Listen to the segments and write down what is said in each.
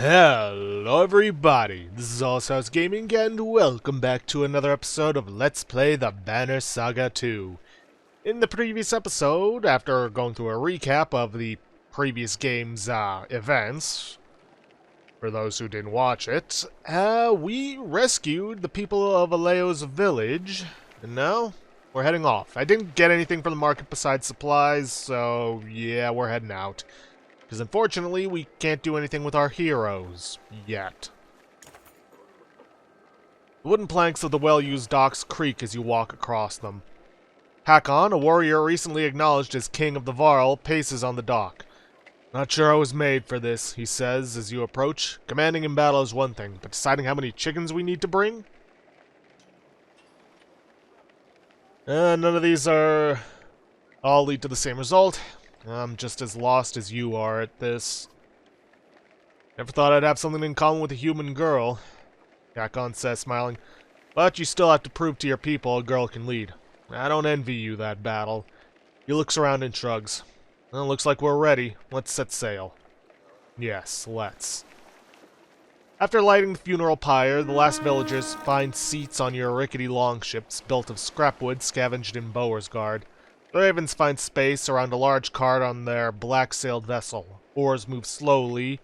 Hello everybody, this is Allstars Gaming and welcome back to another episode of Let's Play the Banner Saga 2. In the previous episode, after going through a recap of the previous game's events, for those who didn't watch it, we rescued the people of Aleo's village, and now we're heading off. I didn't get anything from the market besides supplies, so yeah, we're heading out. Because unfortunately, we can't do anything with our heroes. Yet. The wooden planks of the well-used docks creak as you walk across them. Hakon, a warrior recently acknowledged as king of the Varl, paces on the dock. Not sure I was made for this, he says as you approach. Commanding in battle is one thing, but deciding how many chickens we need to bring? None of these all lead to the same result. I'm just as lost as you are at this. Never thought I'd have something in common with a human girl, Hakon says, smiling. But you still have to prove to your people a girl can lead. I don't envy you that battle. He looks around and shrugs. Well, looks like we're ready. Let's set sail. Yes, let's. After lighting the funeral pyre, the last villagers find seats on your rickety longships built of scrapwood scavenged in Bowersgard. The Ravens find space around a large cart on their black-sailed vessel. Oars move slowly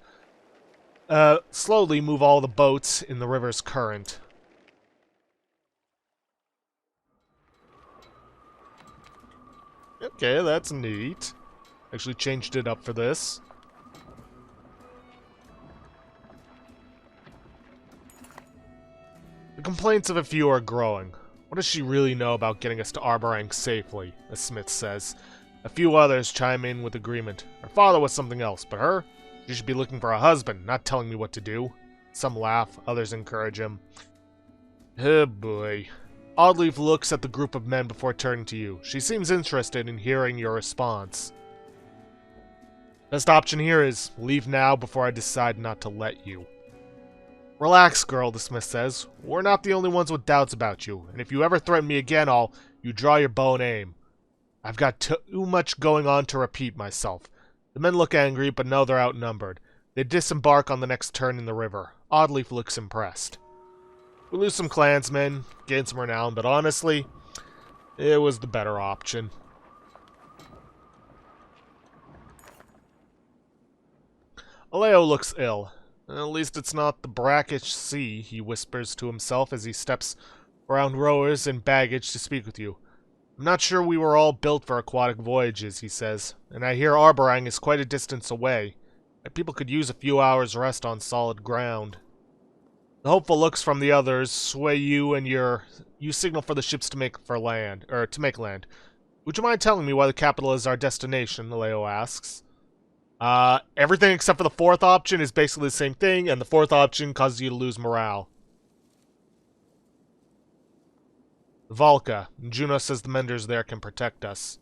move all the boats in the river's current. Okay, that's neat. Actually changed it up for this. The complaints of a few are growing. What does she really know about getting us to Arborang safely? A smith says. A few others chime in with agreement. Her father was something else, but her? She should be looking for a husband, not telling me what to do. Some laugh, others encourage him. Oh boy. Oddleaf looks at the group of men before turning to you. She seems interested in hearing your response. Best option here is leave now before I decide not to let you. Relax, girl, the smith says. We're not the only ones with doubts about you, and if you ever threaten me again, you draw your bow and aim. I've got too much going on to repeat myself. The men look angry, but know they're outnumbered. They disembark on the next turn in the river. Oddleaf looks impressed. We lose some clansmen, gain some renown, but honestly, it was the better option. Aleo looks ill. At least it's not the brackish sea, he whispers to himself as he steps around rowers and baggage to speak with you. I'm not sure we were all built for aquatic voyages, he says, and I hear Arborang is quite a distance away. My people could use a few hours rest on solid ground. The hopeful looks from the others sway you and you signal for the ships to make land. Would you mind telling me why the capital is our destination? Aleo asks. Everything except for the fourth option is basically the same thing, and the fourth option causes you to lose morale. Valka. Juno says the Menders there can protect us.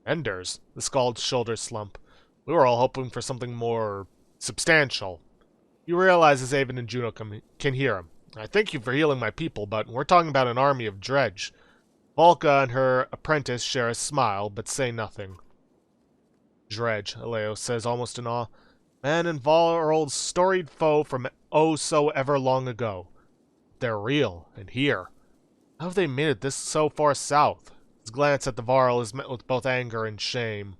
Menders? The Scald's shoulders slump. We were all hoping for something more substantial. You realize as Avon and Juno can hear him. I thank you for healing my people, but we're talking about an army of dredge. Valka and her apprentice share a smile, but say nothing. Dredge, Aleo says almost in awe. Man and Varl's storied foe from oh so ever long ago. They're real, and here. How have they made it this so far south? His glance at the Varl is met with both anger and shame.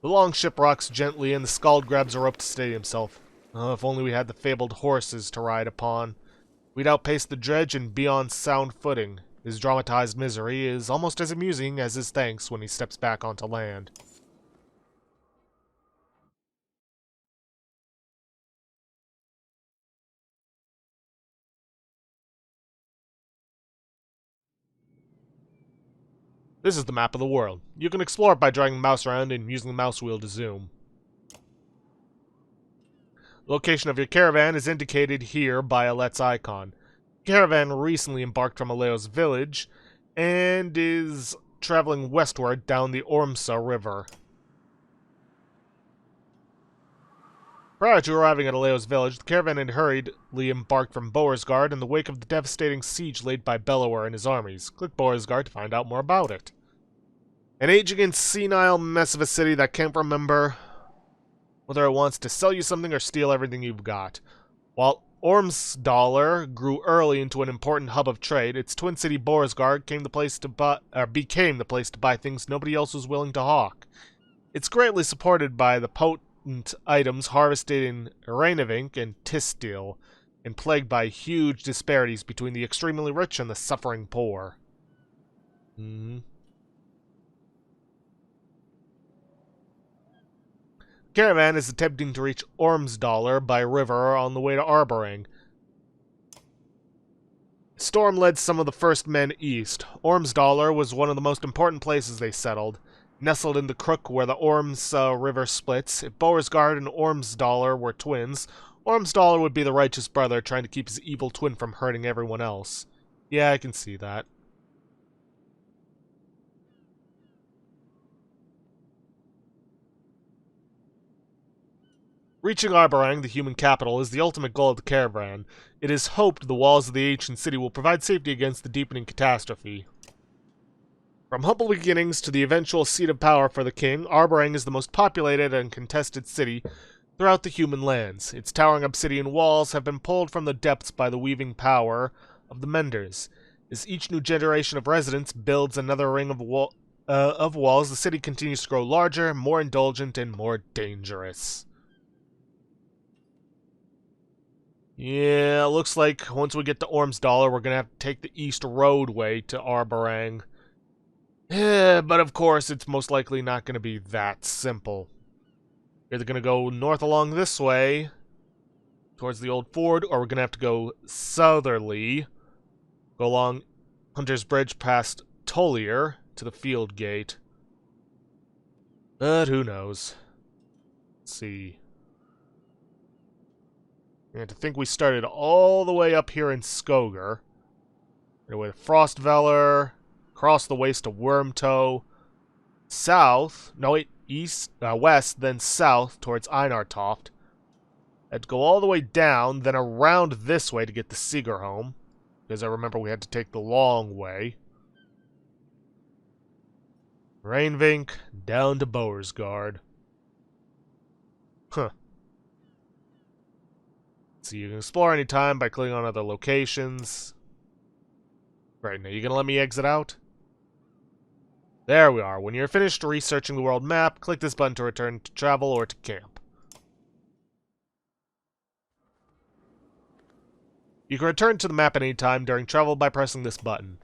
The longship rocks gently, and the Skald grabs a rope to steady himself. Oh, if only we had the fabled horses to ride upon. We'd outpace the dredge and be on sound footing. His dramatized misery is almost as amusing as his thanks when he steps back onto land. This is the map of the world. You can explore it by dragging the mouse around and using the mouse wheel to zoom. The location of your caravan is indicated here by a Let's icon. The caravan recently embarked from Aleo's village and is traveling westward down the Ursa River. Prior to arriving at Aleo's village, the caravan had hurriedly embarked from Bowersgard in the wake of the devastating siege laid by Bellower and his armies. Click Bowersgard to find out more about it. An aging and senile mess of a city that can't remember whether it wants to sell you something or steal everything you've got. While Ormsdalr grew early into an important hub of trade, its twin city Borsgard became the place to buy things nobody else was willing to hawk. It's greatly supported by the potent items harvested in Reinevink and Tistil, and plagued by huge disparities between the extremely rich and the suffering poor. Caravan is attempting to reach Ormsdalr by river on the way to Arborang. Storm led some of the first men east. Ormsdalr was one of the most important places they settled. Nestled in the crook where the Orms River splits, if Borsgard and Ormsdalr were twins, Ormsdalr would be the righteous brother trying to keep his evil twin from hurting everyone else. Yeah, I can see that. Reaching Arborang, the human capital, is the ultimate goal of the caravan. It is hoped the walls of the ancient city will provide safety against the deepening catastrophe. From humble beginnings to the eventual seat of power for the king, Arborang is the most populated and contested city throughout the human lands. Its towering obsidian walls have been pulled from the depths by the weaving power of the Menders. As each new generation of residents builds another ring of walls, the city continues to grow larger, more indulgent, and more dangerous. Yeah, looks like once we get to Ormsdalr, we're gonna have to take the east roadway to Arborang. But of course, it's most likely not gonna be that simple. We're either gonna go north along this way, towards the old ford, or we're gonna have to go southerly, go along Hunter's Bridge past Tollier to the field gate. But who knows? Let's see. And to think we started all the way up here in Skoger. With Frostveller, across the waste to Wormtoe, south, no wait, west, then south towards Einartoft. Had to go all the way down, then around this way to get to Seegerholm, because I remember we had to take the long way. Reinevink, down to Borsgard. Huh. So you can explore anytime by clicking on other locations. Right, now you gonna let me exit out? There we are. When you're finished researching the world map, click this button to return to travel or to camp. You can return to the map at any time during travel by pressing this button.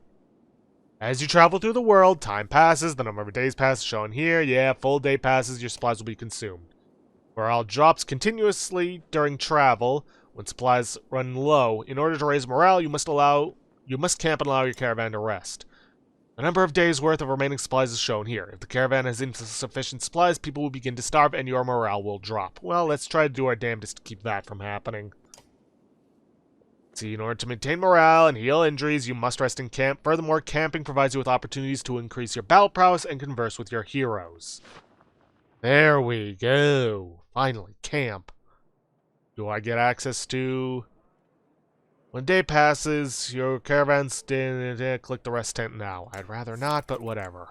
As you travel through the world, time passes, the number of days passes shown here. Yeah, full day passes, your supplies will be consumed. Morale drops continuously during travel when supplies run low. In order to raise morale, you must camp and allow your caravan to rest. The number of days' worth of remaining supplies is shown here. If the caravan has insufficient supplies, people will begin to starve and your morale will drop. Well, let's try to do our damnedest to keep that from happening. See, in order to maintain morale and heal injuries, you must rest in camp. Furthermore, camping provides you with opportunities to increase your battle prowess and converse with your heroes. There we go. Finally, camp. Do I get access to... When day passes, your caravan's click the rest tent now. I'd rather not, but whatever.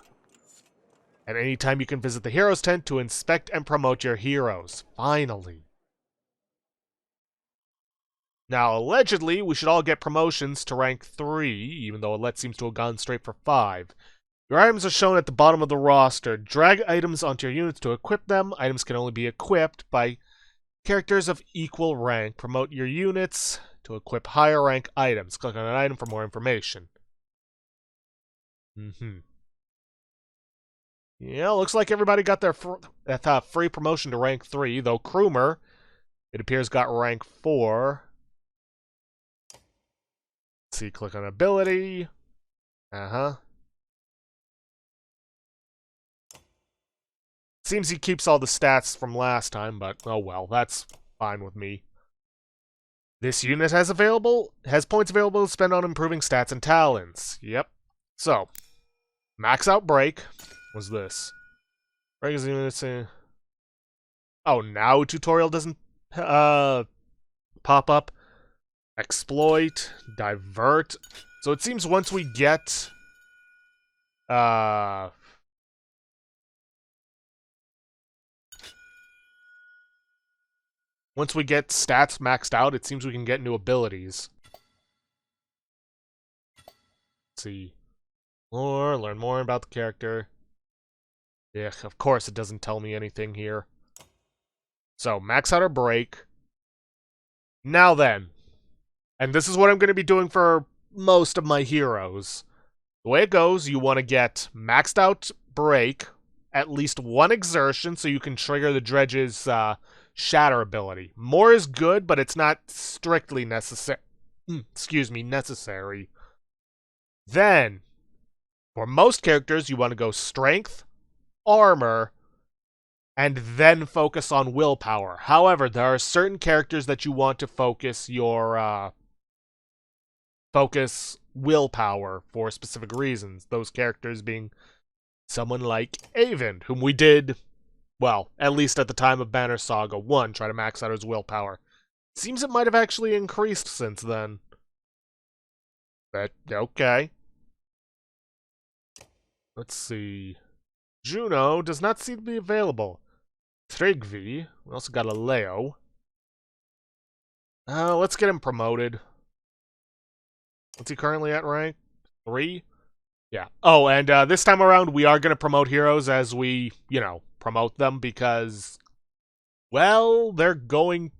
At any time you can visit the heroes tent to inspect and promote your heroes. Finally. Now, allegedly, we should all get promotions to rank 3, even though Alette seems to have gone straight for 5. Your items are shown at the bottom of the roster. Drag items onto your units to equip them. Items can only be equipped by characters of equal rank. Promote your units to equip higher rank items. Click on an item for more information. Yeah, looks like everybody got their free promotion to rank 3, though Krumer, it appears, got rank 4. Let's see, click on ability. Seems he keeps all the stats from last time, but oh well, that's fine with me. This unit has points available to spend on improving stats and talents. Yep. So, max out break was this. Break is units. Oh, now tutorial doesn't pop up. Exploit, divert. So it seems once we get Once we get stats maxed out, it seems we can get new abilities. Let's see. Learn more about the character. Yeah, of course it doesn't tell me anything here. So, max out our break. Now then. And this is what I'm going to be doing for most of my heroes. The way it goes, you want to get maxed out break, at least one exertion, so you can trigger the Dredge's shatter ability. More is good, but it's not strictly necessary. Necessary. Then, for most characters, you want to go strength, armor, and then focus on willpower. However, there are certain characters that you want to focus your willpower for specific reasons. Those characters being someone like Avon, whom we did, well, at least at the time of Banner Saga 1, try to max out his willpower. Seems it might have actually increased since then. But, okay. Let's see. Juno does not seem to be available. Tryggvi, we also got a Leo. Let's get him promoted. What's he currently at rank? 3? Yeah. Oh, and this time around, we are going to promote heroes as we, promote them because, well, they're going...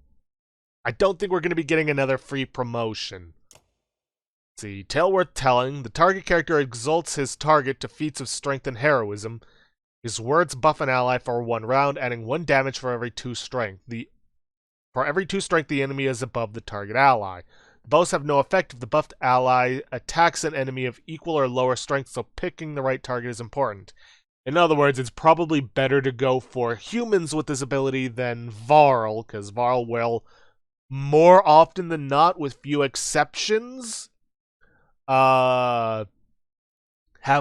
I don't think we're going to be getting another free promotion. Let's see. Tale worth telling. The target character exalts his target to feats of strength and heroism. His words buff an ally for 1 round, adding 1 damage for every 2 strength. For every 2 strength, the enemy is above the target ally. Bows have no effect if the buffed ally attacks an enemy of equal or lower strength, so picking the right target is important. In other words, it's probably better to go for humans with this ability than Varl, because Varl will, more often than not, with few exceptions, have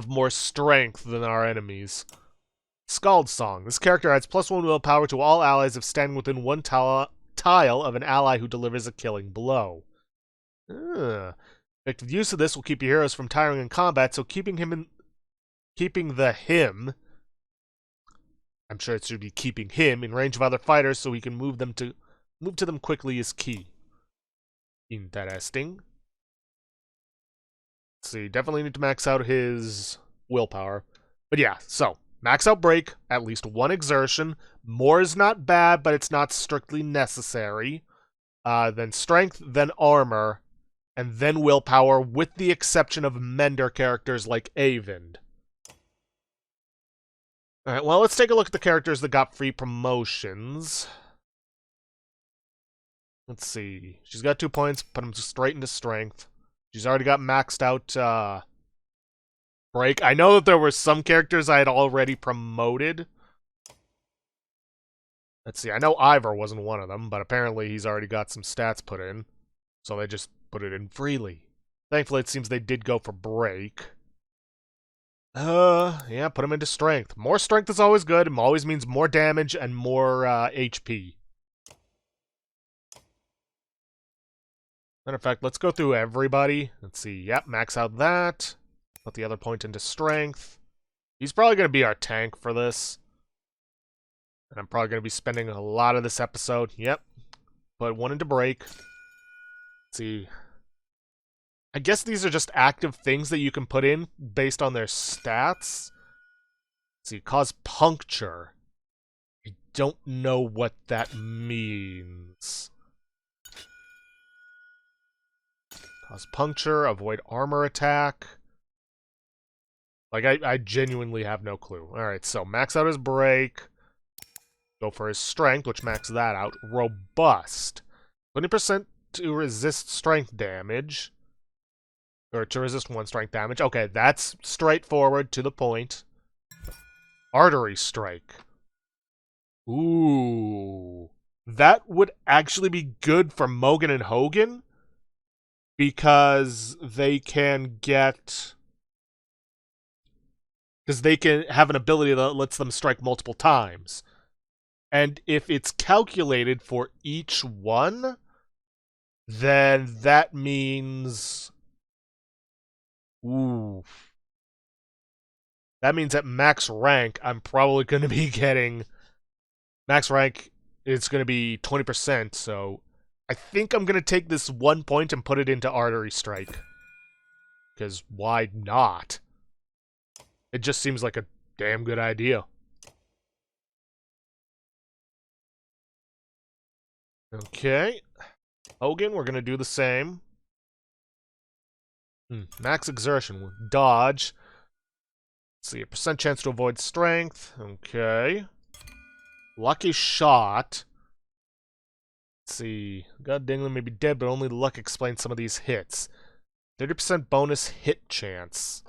more strength than our enemies. Scald Song. This character adds +1 willpower to all allies if standing within 1 tile of an ally who delivers a killing blow. Effective use of this will keep your heroes from tiring in combat, so keeping the him, I'm sure it should be keeping him in range of other fighters so he can move to them quickly is key. Interesting. Let's see, definitely need to max out his willpower. But yeah, so max out break, at least 1 exertion. More is not bad, but it's not strictly necessary. Then strength, then armor, and then willpower, with the exception of Mender characters like Avind. Alright, well, let's take a look at the characters that got free promotions. Let's see. She's got 2 points, put them straight into strength. She's already got maxed out break. I know that there were some characters I had already promoted. Let's see, I know Ivor wasn't one of them, but apparently he's already got some stats put in. So they just put it in freely. Thankfully, it seems they did go for break. Yeah, put him into strength. More strength is always good. It always means more damage and more HP. Matter of fact, let's go through everybody. Let's see. Yep, max out that. Put the other point into strength. He's probably going to be our tank for this. And I'm probably going to be spending a lot of this episode. Yep. Put 1 into break. Let's see. I guess these are just active things that you can put in based on their stats. Let's see, cause puncture. I don't know what that means. Cause puncture, avoid armor attack. Like, I genuinely have no clue. Alright, so max out his break. Go for his strength, which maxes that out. Robust. 20% to resist strength damage. Or to resist 1 strength damage. Okay, that's straightforward, to the point. Artery Strike. Ooh. That would actually be good for Mogan and Hogan. Because they can get... Because they can have an ability that lets them strike multiple times. And if it's calculated for each one, then that means... Ooh. That means at max rank, I'm probably going to be getting... Max rank it's going to be 20%, so I think I'm going to take this 1 point and put it into Artery Strike. Because why not? It just seems like a damn good idea. Okay. Hogan, we're going to do the same. Max Exertion. Dodge. Let's see, a percent chance to avoid strength. Okay. Lucky Shot. Let's see. God Dingler may be dead, but only luck explains some of these hits. 30% bonus hit chance.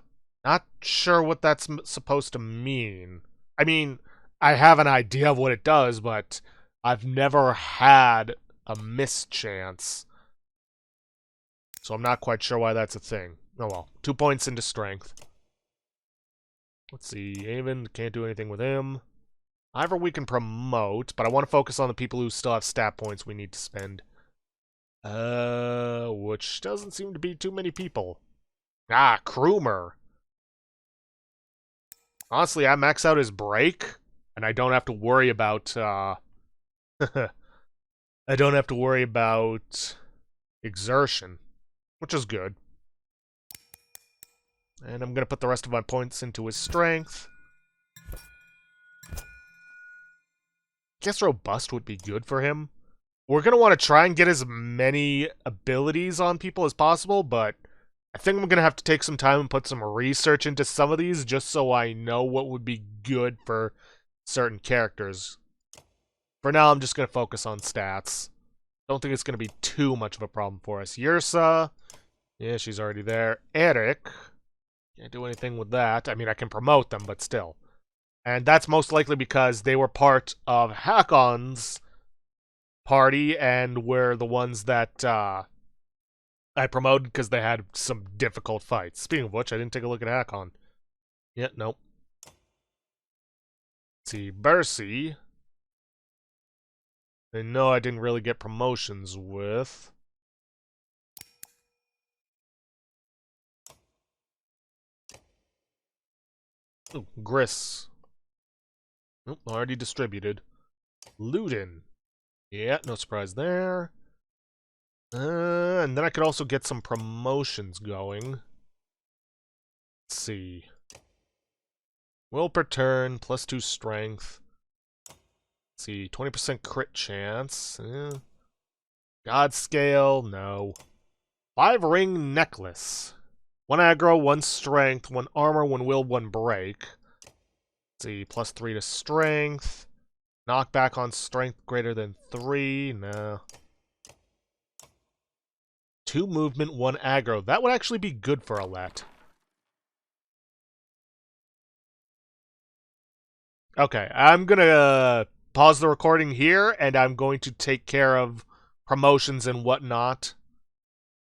Not sure what that's supposed to mean. I mean, I have an idea of what it does, but I've never had a miss chance. So I'm not quite sure why that's a thing. Oh well. 2 points into strength. Let's see. Avon, can't do anything with him. Ivor we can promote, but I want to focus on the people who still have stat points we need to spend. Which doesn't seem to be too many people. Ah, Krumer. Honestly, I max out his break, and I don't have to worry about, I don't have to worry about exertion, which is good. And I'm gonna put the rest of my points into his strength. Guess robust would be good for him. We're gonna want to try and get as many abilities on people as possible, but I think I'm gonna have to take some time and put some research into some of these just so I know what would be good for certain characters. For now, I'm just gonna focus on stats. Don't think it's gonna be too much of a problem for us. Ursa, yeah, she's already there. Eric, can't do anything with that. I mean, I can promote them, but still. And that's most likely because they were part of Hakon's party and were the ones that I promoted because they had some difficult fights. Speaking of which, I didn't take a look at Hakon. Yeah, nope. Let's see, Bercy. I know I didn't really get promotions with. Ooh, Gris. Nope, already distributed. Ludin. Yeah, no surprise there. And then I could also get some promotions going. Let's see. Will per turn, +2 strength. Let's see, 20% crit chance. God scale, no. 5-ring necklace. 1 aggro, 1 strength, 1 armor, 1 will, 1 break. Let's see, +3 to strength. Knockback on strength greater than 3, no. 2 movement, 1 aggro. That would actually be good for Alette. Okay, I'm gonna pause the recording here, and I'm going to take care of promotions and whatnot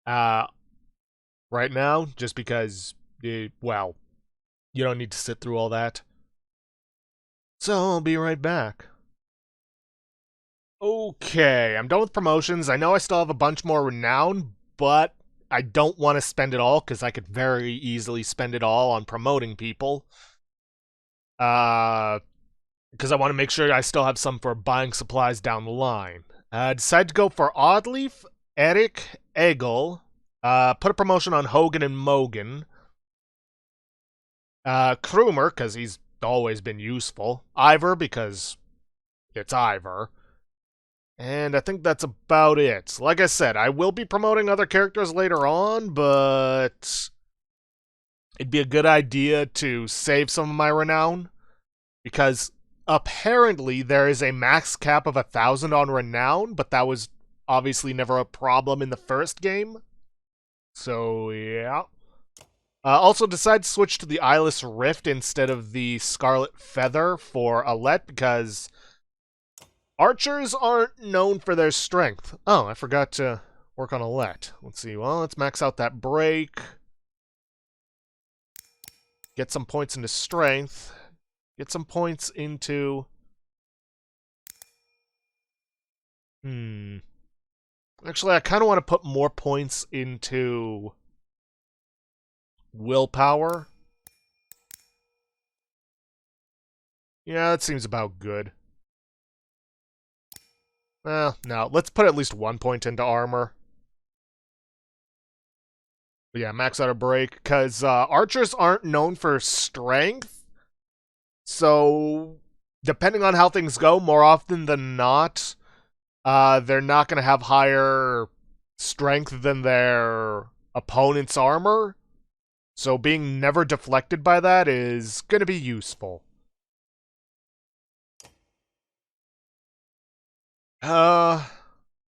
right now, just because, well, you don't need to sit through all that. So I'll be right back. Okay, I'm done with promotions. I know I still have a bunch more renown, but I don't want to spend it all, because I could very easily spend it all on promoting people. Because I want to make sure I still have some for buying supplies down the line. Decided to go for Oddleaf, Eric, Eggle. Put a promotion on Hogan and Mogan. Krumer, because he's always been useful. Ivor, because it's Ivor. And I think that's about it. Like I said, I will be promoting other characters later on, but it'd be a good idea to save some of my renown, because apparently there is a max cap of 1,000 on renown, but that was obviously never a problem in the first game. So, yeah. Also decided to switch to the Eyeless Rift instead of the Scarlet Feather for Alette, because archers aren't known for their strength. Oh, I forgot to work on Alette. Let's see, well, let's max out that break. Get some points into strength. Get some points into... Actually, I kind of want to put more points into willpower. Yeah, that seems about good. Well, no, let's put at least 1 point into armor. But yeah, max out a break, because archers aren't known for strength. So, depending on how things go, more often than not, they're not going to have higher strength than their opponent's armor. So being never deflected by that is going to be useful. Let's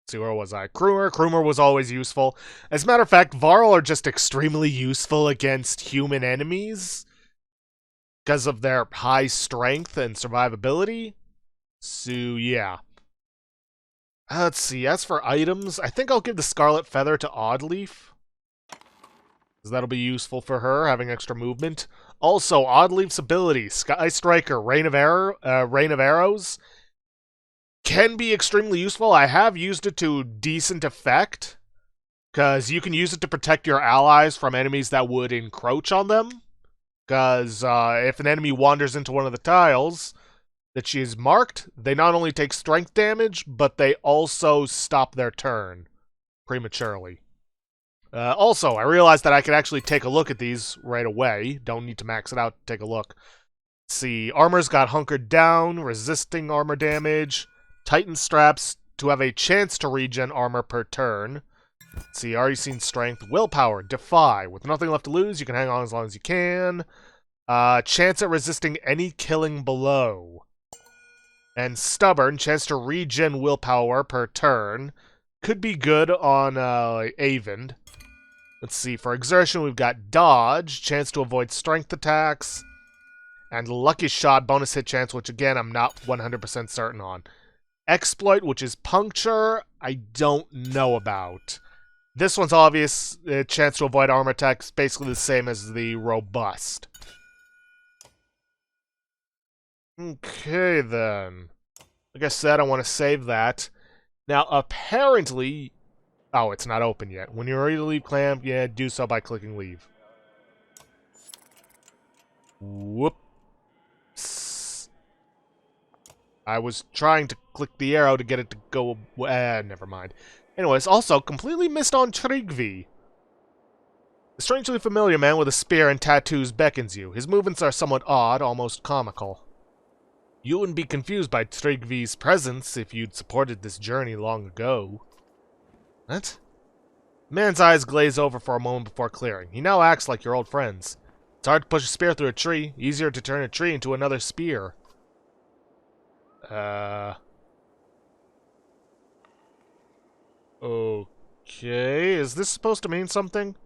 see, where was I? Krumer. Krumer was always useful. As a matter of fact, Varl are just extremely useful against human enemies because of their high strength and survivability. So, yeah. Let's see, as for items, I think I'll give the Scarlet Feather to Oddleaf, because that'll be useful for her, having extra movement. Also, Oddleaf's ability, Sky Striker, Rain of Arrows, can be extremely useful. I have used it to decent effect, because you can use it to protect your allies from enemies that would encroach on them. Because if an enemy wanders into one of the tiles that she is marked, they not only take strength damage, but they also stop their turn prematurely. Also, I realized that I could actually take a look at these right away. Don't need to max it out to take a look. Let's see, armor's got hunkered down, resisting armor damage, Titan straps to have a chance to regen armor per turn. Let's see, already seen strength, willpower, defy. With nothing left to lose, you can hang on as long as you can. Chance at resisting any killing below. And stubborn, chance to regen willpower per turn. Could be good on Avend. Let's see, for exertion we've got dodge, chance to avoid strength attacks, and lucky shot, bonus hit chance, which again I'm not 100% certain on. Exploit, which is puncture, I don't know about. This one's obvious, chance to avoid armor attacks, basically the same as the robust. Okay then. Like I said, I want to save that. Now apparently... Oh, it's not open yet. When you're ready to leave camp, yeah, do so by clicking leave. Whoops. I was trying to click the arrow to get it to go... never mind. Anyways, also, completely missed on Trygvi. The strangely familiar man with a spear and tattoos beckons you. His movements are somewhat odd, almost comical. You wouldn't be confused by Trygvi's presence if you'd supported this journey long ago. What? The man's eyes glaze over for a moment before clearing. He now acts like your old friends. It's hard to push a spear through a tree, easier to turn a tree into another spear. Okay, is this supposed to mean something?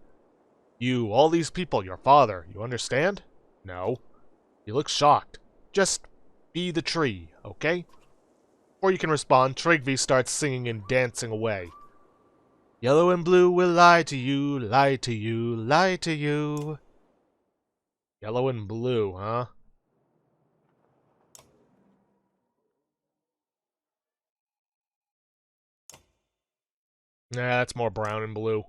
You, all these people, your father, you understand? No. He looks shocked. Just be the tree, okay? Before you can respond, Trygvi starts singing and dancing away. Yellow and blue will lie to you, lie to you, lie to you. Yellow and blue, huh? Nah, that's more brown and blue.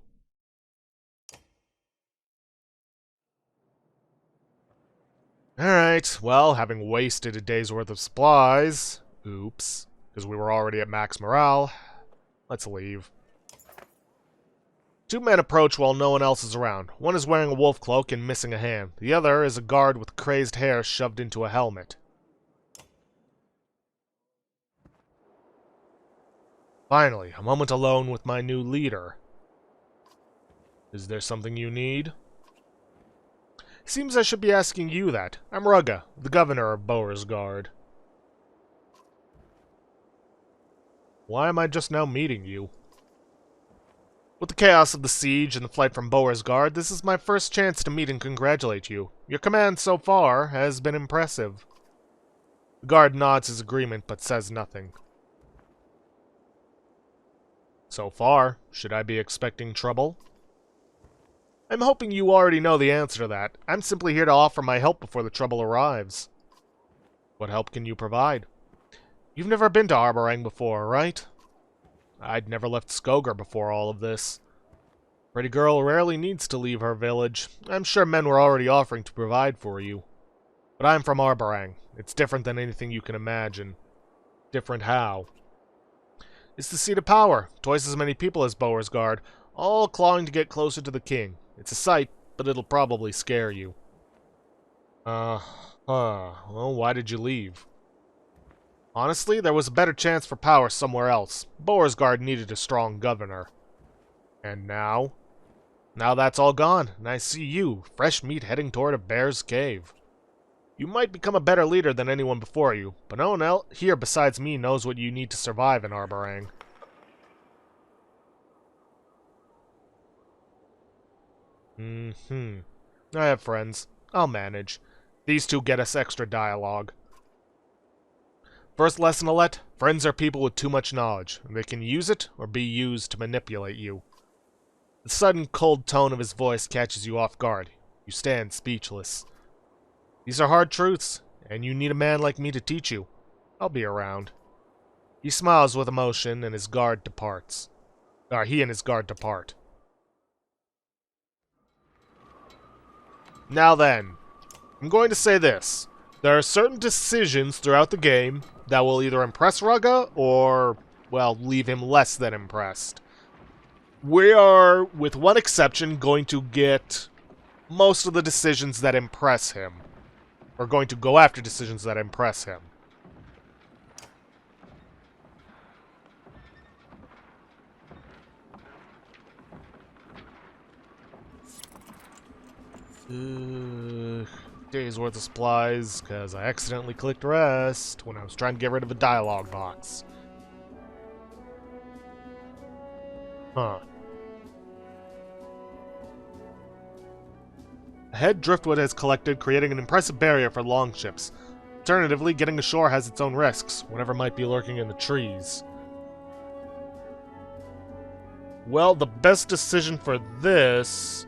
Alright, well, having wasted a day's worth of supplies... Oops, because we were already at max morale. Let's leave. Two men approach while no one else is around. One is wearing a wolf cloak and missing a hand. The other is a guard with crazed hair shoved into a helmet. Finally, a moment alone with my new leader. Is there something you need? Seems I should be asking you that. I'm Rugga, the governor of Beauregard. Why am I just now meeting you? With the chaos of the siege and the flight from Beauregard, this is my first chance to meet and congratulate you. Your command so far has been impressive. The guard nods his agreement, but says nothing. So far, should I be expecting trouble? I'm hoping you already know the answer to that. I'm simply here to offer my help before the trouble arrives. What help can you provide? You've never been to Arborang before, right? I'd never left Skogar before all of this. Pretty girl rarely needs to leave her village. I'm sure men were already offering to provide for you. But I'm from Arborang. It's different than anything you can imagine. Different how? It's the seat of power. Twice as many people as Beauregard, all clawing to get closer to the king. It's a sight, but it'll probably scare you. Well, why did you leave? Honestly, there was a better chance for power somewhere else. Beauregard needed a strong governor. And now? Now that's all gone, and I see you, fresh meat heading toward a bear's cave. You might become a better leader than anyone before you, but no one else here besides me knows what you need to survive in Arborang. I have friends. I'll manage. These two get us extra dialogue. First lesson, Alette. Friends are people with too much knowledge. They can use it or be used to manipulate you. The sudden cold tone of his voice catches you off guard. You stand speechless. These are hard truths, and you need a man like me to teach you. I'll be around. He smiles with emotion, and his guard departs. He and his guard depart. Now then, I'm going to say this. There are certain decisions throughout the game that will either impress Rugga or, well, leave him less than impressed. We are, with one exception, going to get most of the decisions that impress him. We're going to go after decisions that impress him. Days worth of supplies, because I accidentally clicked rest when I was trying to get rid of a dialogue box. Huh. Ahead, driftwood has collected, creating an impressive barrier for longships. Alternatively, getting ashore has its own risks, whatever might be lurking in the trees. Well, the best decision for this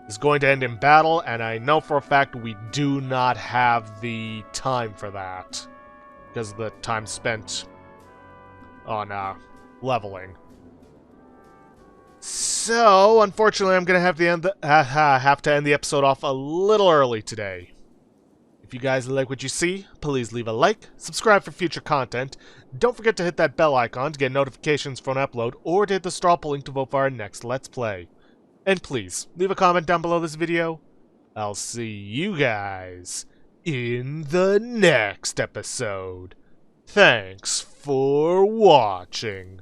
is going to end in battle, and I know for a fact we do not have the time for that. Because of the time spent on leveling. So, unfortunately, I'm going to have to end the episode off a little early today. If you guys like what you see, please leave a like, subscribe for future content, don't forget to hit that bell icon to get notifications for an upload, or to hit the straw poll link to vote for our next Let's Play. And please, leave a comment down below this video. I'll see you guys in the next episode. Thanks for watching.